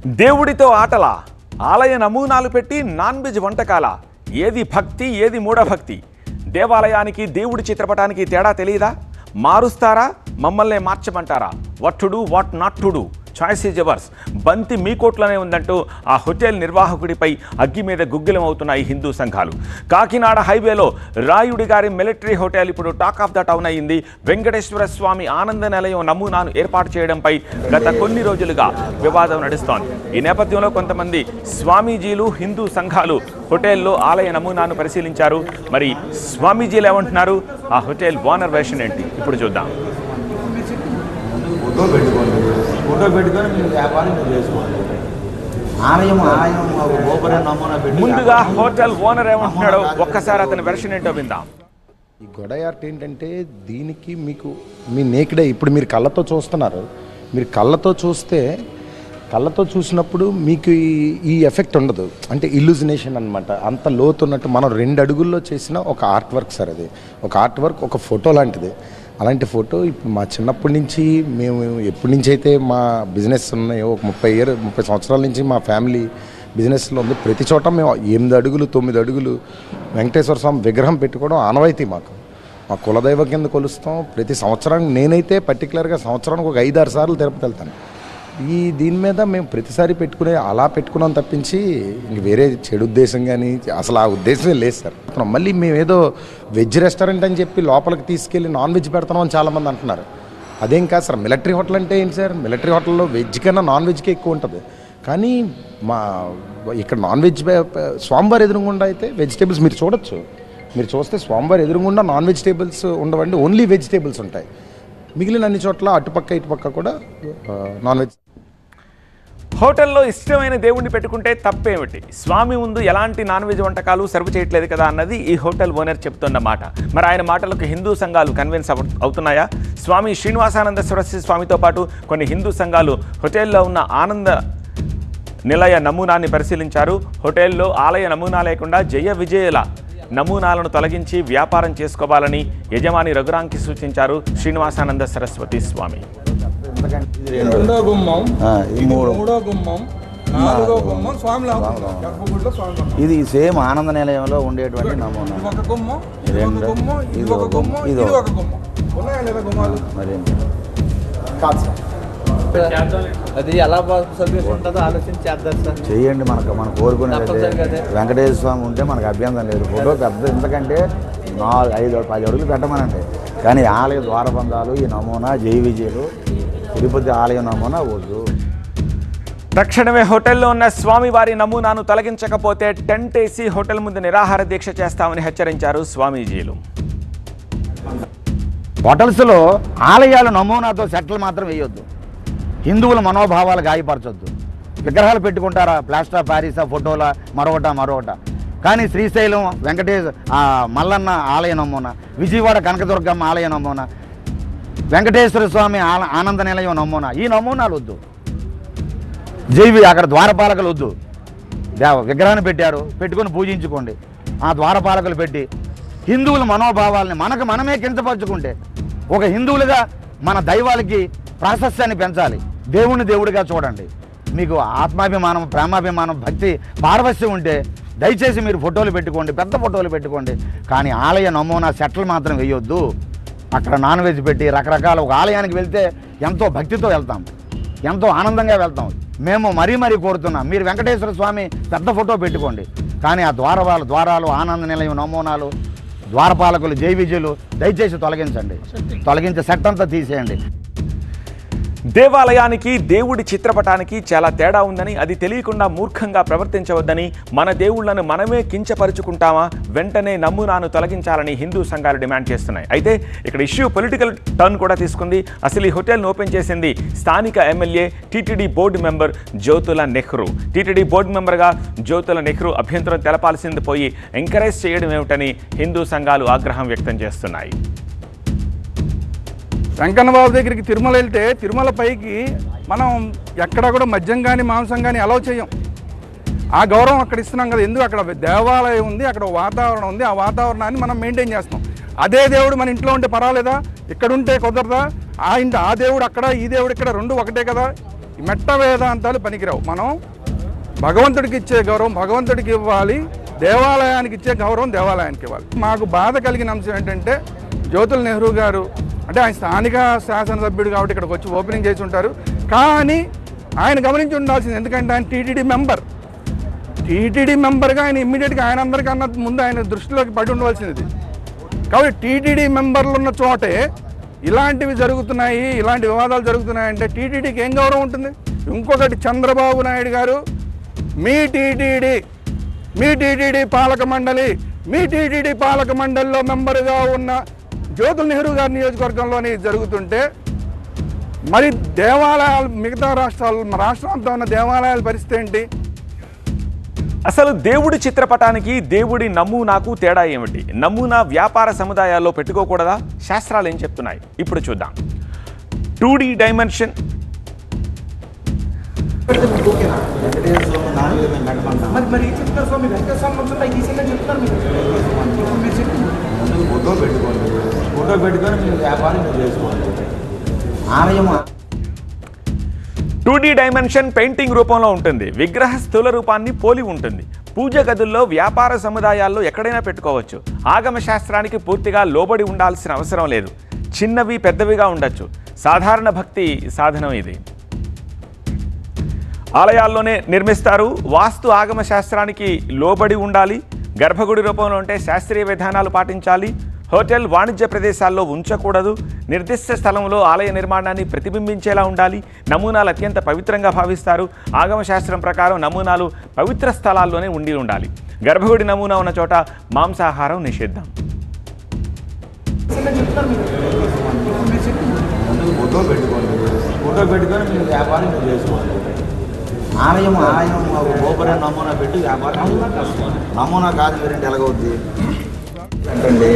దేవుడితో ఆటల ఆలయ నమూనాలు పెట్టి నాన్ వెజ్ వంటకాల ఏది భక్తి ఏది మూఢభక్తి దేవాలయానికి దేవుడి చిత్రపటానికి తేడా తెలియదా మారుస్తారా మమ్మల్నే మార్చమంటారా what to do what not to do choice is yours బంతి మీ కోట్లోనే ఉందంటూ ఆ హోటల్ నిర్వాహకుడిపై అగ్గి మీద గుగ్గిలం అవుతున్నాయి హిందూ సంఘాలు. కాకినాడ హైవేలో రాయుడి గారి మిలిటరీ హోటల్ ఇప్పుడు టాక్ ఆఫ్ ద టౌన్ అయింది. వెంకటేశ్వర స్వామి ఆనంద నిలయం నమూనాను ఏర్పాటు చేయడంపై గత కొన్ని రోజులుగా వివాదం నడుస్తోంది. ఈ నేపథ్యంలో కొంతమంది స్వామీజీలు హిందూ సంఘాలు హోటల్లో ఆలయ నమూనాను పరిశీలించారు. మరి స్వామీజీలు ఏమంటున్నారు, ఆ హోటల్ ఓనర్ వెర్షన్ ఏంటి ఇప్పుడు చూద్దాం. ఫోటో పెట్టుకొని మీరు వ్యాపారం చేసుకోండి. ముందుగా హోటల్ ఓనర్ ఏమంటున్నాడో ఒక్కసారి అతని వెర్షన్ ఏంటో విందాం. ఈ గొడయార్ట్ ఏంటంటే దీనికి మీకు మీ నేకిడే ఇప్పుడు మీరు కళ్ళతో చూస్తున్నారు. మీరు కళ్ళతో చూసినప్పుడు మీకు ఈ ఎఫెక్ట్ ఉండదు. అంటే ఇల్యూజినేషన్ అనమాట. అంత లోతున్నట్టు మనం 2 అడుగుల్లో చేసిన ఒక ఆర్ట్ వర్క్ సార్. అది ఒక ఆర్ట్ వర్క్, ఒక ఫోటో లాంటిది. అలాంటి ఫోటో ఇప్పుడు మా చిన్నప్పటి నుంచి మేము ఎప్పటి నుంచి అయితే మా బిజినెస్ ఉన్నాయో ఒక 30 సంవత్సరాల నుంచి మా ఫ్యామిలీ బిజినెస్లో ఉంది. ప్రతి చోట మేము 8 అడుగులు 9 అడుగులు వెంకటేశ్వర స్వామి విగ్రహం పెట్టుకోవడం ఆనవాయితీ మాకు. మా కులదైవ కింద కొలుస్తాం. ప్రతి సంవత్సరానికి నేనైతే పర్టికులర్గా సంవత్సరానికి ఒక 5-6 సార్లు తిరుపతి వెళ్తాను. దీని మీద మేము ప్రతిసారి అలా పెట్టుకున్నాం తప్పించి ఇంక వేరే చెడు ఉద్దేశం కానీ అసలు ఆ ఉద్దేశమే లేదు సార్. మళ్ళీ మేము ఏదో వెజ్ రెస్టారెంట్ అని చెప్పి లోపలికి తీసుకెళ్ళి నాన్ వెజ్ పెడతాం అని చాలామంది అంటున్నారు. అదేం కాదు సార్. మిలిటరీ హోటల్ అంటే ఏంటి సార్? మిలిటరీ హోటల్లో వెజ్ కన్నా నాన్ వెజ్కే ఎక్కువ ఉంటుంది. కానీ మా ఇక్కడ నాన్ వెజ్ స్వామివారి ఎదురుగుండా అయితే వెజిటేబుల్స్ మీరు చూడొచ్చు. మీరు చూస్తే స్వామివారి ఎదురుగుండా నాన్ వెజిటేబుల్స్ ఉండవండి, ఓన్లీ వెజిటేబుల్స్ ఉంటాయి. మిగిలిన అన్ని చోట్ల అటుపక్క ఇటుపక్క కూడా నాన్ వెజ్. హోటల్లో ఇష్టమైన దేవుణ్ణి పెట్టుకుంటే తప్పేమిటి? స్వామి ముందు ఎలాంటి నాన్ వెజ్ వంటకాలు సర్వ్ చేయట్లేదు కదా అన్నది ఈ హోటల్ ఓనర్ చెప్తున్న మాట. మరి ఆయన మాటలకు హిందూ సంఘాలు కన్విన్స్ అవుతున్నాయా? స్వామి శ్రీనివాసానంద సరస్వతి స్వామితో పాటు కొన్ని హిందూ సంఘాలు హోటల్లో ఉన్న ఆనంద నిలయ నమూనాన్ని పరిశీలించారు. హోటల్లో ఆలయ నమూనా లేకుండా జయ విజయల నమూనాలను తొలగించి వ్యాపారం చేసుకోవాలని యజమాని రఘురాంకి సూచించారు శ్రీనివాసానంద సరస్వతి స్వామి. ఇది సేమ్ ఆనంద నిలయంలో ఉండేటువంటి నమూనా. అది ఎలా ఉంటుందో ఆలోచించి చేద్దాం సార్. చెయ్యండి. మన కోరుకునేది వెంకటేశ్వర స్వామి ఉంటే మనకు అభ్యంతరం లేదు. ఫోటో పెద్ద ఎందుకంటే 4-5-10 అడుగులు పెట్టమనండి. కానీ ఆలయ ద్వారబంధాలు ఈ నమూనా జై విజయలు తిరుపతి ఆలయ నమూనా వద్దు. తక్షణమే హోటల్లో ఉన్న స్వామివారి నమూనాను తొలగించకపోతే టెంట్ వేసి హోటల్ ముందు నిరాహార దీక్ష చేస్తామని హెచ్చరించారు స్వామీజీలు. హోటల్స్లో ఆలయాల నమూనాతో సెట్లు మాత్రం వేయొద్దు. హిందువుల మనోభావాలు గాయపరచొద్దు. విగ్రహాలు పెట్టుకుంటారా, ప్లాస్టర్ ఆఫ్ ప్యారిసా, ఫోటోల మరొకట. కానీ శ్రీశైలం మల్లన్న ఆలయ నమూనా, విజయవాడ కనకదుర్గమ్మ ఆలయ నమూనా, వెంకటేశ్వర స్వామి ఆనంద నిలయం నమూనా, ఈ నమూనాలు వద్దు. అక్కడ ద్వారపాలకులు వద్దు. విగ్రహాన్ని పెట్టుకొని పూజించుకోండి. ఆ ద్వారపాలకులు పెట్టి హిందువుల మనోభావాలని మనమే కించపరుచుకుంటే ఒక హిందువులుగా మన దైవాలకి ప్రాశస్త్యాన్ని పెంచాలి. దేవుడిగా చూడండి. మీకు ఆత్మాభిమానం, ప్రేమాభిమానం, భక్తి పారవస్యం ఉంటే దయచేసి మీరు ఫోటోలు పెట్టుకోండి, పెద్ద ఫోటోలు పెట్టుకోండి. కానీ ఆలయ నమూనా సెట్లు మాత్రం వేయొద్దు. అక్కడ నాన్ వెజ్ పెట్టి రకరకాల ఒక ఆలయానికి వెళ్తే ఎంతో భక్తితో వెళ్తాం, ఎంతో ఆనందంగా వెళ్తాం. మేము మరీ కోరుతున్నాం, మీరు వెంకటేశ్వర స్వామి పెద్ద ఫోటో పెట్టుకోండి. కానీ ఆ ద్వారాలు ఆనంద నిలయం నమూనాలు, ద్వారపాలకులు, జై విజయులు దయచేసి తొలగించి సెట్ అంతా తీసేయండి. దేవాలయానికి దేవుడి చిత్రపటానికి చాలా తేడా ఉందని, అది తెలియకుండా మూర్ఖంగా ప్రవర్తించవద్దని, మన దేవుళ్లను మనమే కించపరుచుకుంటామా, వెంటనే నమూనాను తొలగించాలని హిందూ సంఘాలు డిమాండ్ చేస్తున్నాయి. అయితే ఇక్కడ ఇష్యూ పొలిటికల్ టర్న్ కూడా తీసుకుంది. అసలు ఈ హోటల్ను ఓపెన్ చేసింది స్థానిక MLA TTD board member Jyothula Nehru. TTD board మెంబర్గా జ్యోతుల నెహ్రూ అభ్యంతరం తెలపాల్సింది పోయి ఎంకరేజ్ చేయడం ఏమిటని హిందూ సంఘాలు ఆగ్రహం వ్యక్తం చేస్తున్నాయి. వెంకన్నబాబు దగ్గరికి తిరుమల వెళ్తే తిరుమల పైకి మనం ఎక్కడ కూడా మద్యం కానీ మాంసం కానీ అలౌ చేయం. ఆ గౌరవం అక్కడ ఇస్తున్నాం కదా. ఎందుకు అక్కడ దేవాలయం ఉంది, అక్కడ వాతావరణం ఉంది, ఆ వాతావరణాన్ని మనం మెయింటైన్ చేస్తాం. అదే దేవుడు మన ఇంట్లో ఉంటే పర్వాలేదా? ఇక్కడ ఉంటే కుదరదా? ఆ దేవుడు అక్కడ, ఈ దేవుడు ఇక్కడ, రెండు ఒకటే కదా. మెట్ట వేదాంతాలు పనికిరావు. మనం భగవంతుడికి ఇచ్చే గౌరవం భగవంతుడికి ఇవ్వాలి, దేవాలయానికి ఇచ్చే గౌరవం దేవాలయానికి ఇవ్వాలి. మాకు బాధ కలిగిన అంశం ఏంటంటే జ్యోతుల నెహ్రూ గారు అంటే ఆయన స్థానిక శాసనసభ్యుడు కాబట్టి ఇక్కడికి వచ్చి ఓపెనింగ్ చేసి ఉంటారు. కానీ ఆయన గమనించి ఉండాల్సింది, ఎందుకంటే ఆయన టీటీడీ మెంబర్గా ఆయన ఇమ్మీడియట్గా ఆయన అందరికన్నా ముందు ఆయన దృష్టిలోకి పడి ఉండవలసింది. కాబట్టి టీటీడీ మెంబర్లు ఉన్న చోటే ఇలాంటివి జరుగుతున్నాయి, ఇలాంటి వివాదాలు జరుగుతున్నాయంటే టీటీడీకి ఏం గౌరవం ఉంటుంది? ఇంకొకటి, చంద్రబాబు నాయుడు గారు మీ టీటీడీ పాలక మండలిలో మెంబర్గా ఉన్న జ్యోతుల నెహ్రూ గారి నియోజకవర్గంలోని జరుగుతుంటే మరి దేవాలయాలు మిగతా రాష్ట్రాలతో ఉన్న దేవాలయాల పరిస్థితి ఏంటి? అసలు దేవుడి చిత్రపటానికి దేవుడి నమూనాకు తేడా ఏమిటి? నమూనా వ్యాపార సముదాయాల్లో పెట్టుకోకూడదా? శాస్త్రాలు ఏం చెప్తున్నాయి ఇప్పుడు చూద్దాం. 2D డైమెన్షన్ ఫోటో పెట్టుకొని మీరు వ్యాపారం చేసుకోండి. ఆలయం 2D డైమెన్షన్ పెయింటింగ్ రూపంలో ఉంటుంది. విగ్రహ స్థూల రూపాన్ని పోలి ఉంటుంది. పూజ గదుల్లో, వ్యాపార సముదాయాల్లో ఎక్కడైనా పెట్టుకోవచ్చు. ఆగమ శాస్త్రానికి పూర్తిగా లోబడి ఉండాల్సిన అవసరం లేదు. చిన్నవి పెద్దవిగా ఉండొచ్చు. సాధారణ భక్తి సాధనం ఇది. ఆలయాల్లోనే నిర్మిస్తారు. వాస్తు ఆగమ శాస్త్రానికి లోబడి ఉండాలి. గర్భగుడి రూపంలో ఉంటే శాస్త్రీయ విధానాలు పాటించాలి. హోటల్, వాణిజ్య ప్రదేశాల్లో ఉంచకూడదు. నిర్దిష్ట స్థలంలో ఆలయ నిర్మాణాన్ని ప్రతిబింబించేలా ఉండాలి. నమూనాలు అత్యంత పవిత్రంగా భావిస్తారు. ఆగమ శాస్త్రం ప్రకారం నమూనాలు పవిత్ర స్థలాల్లోనే ఉండాలి. గర్భగుడి నమూనా ఉన్న చోట మాంసాహారం నిషిద్ధం. ఫోటో పెట్టుకొని మీరు వ్యాపారం చేసుకోండి. ఆలయం గోపురం నమూనా పెట్టి వ్యాపారం నమూనా కాదు మీరేంటి ఎలాగవుద్ది అంటే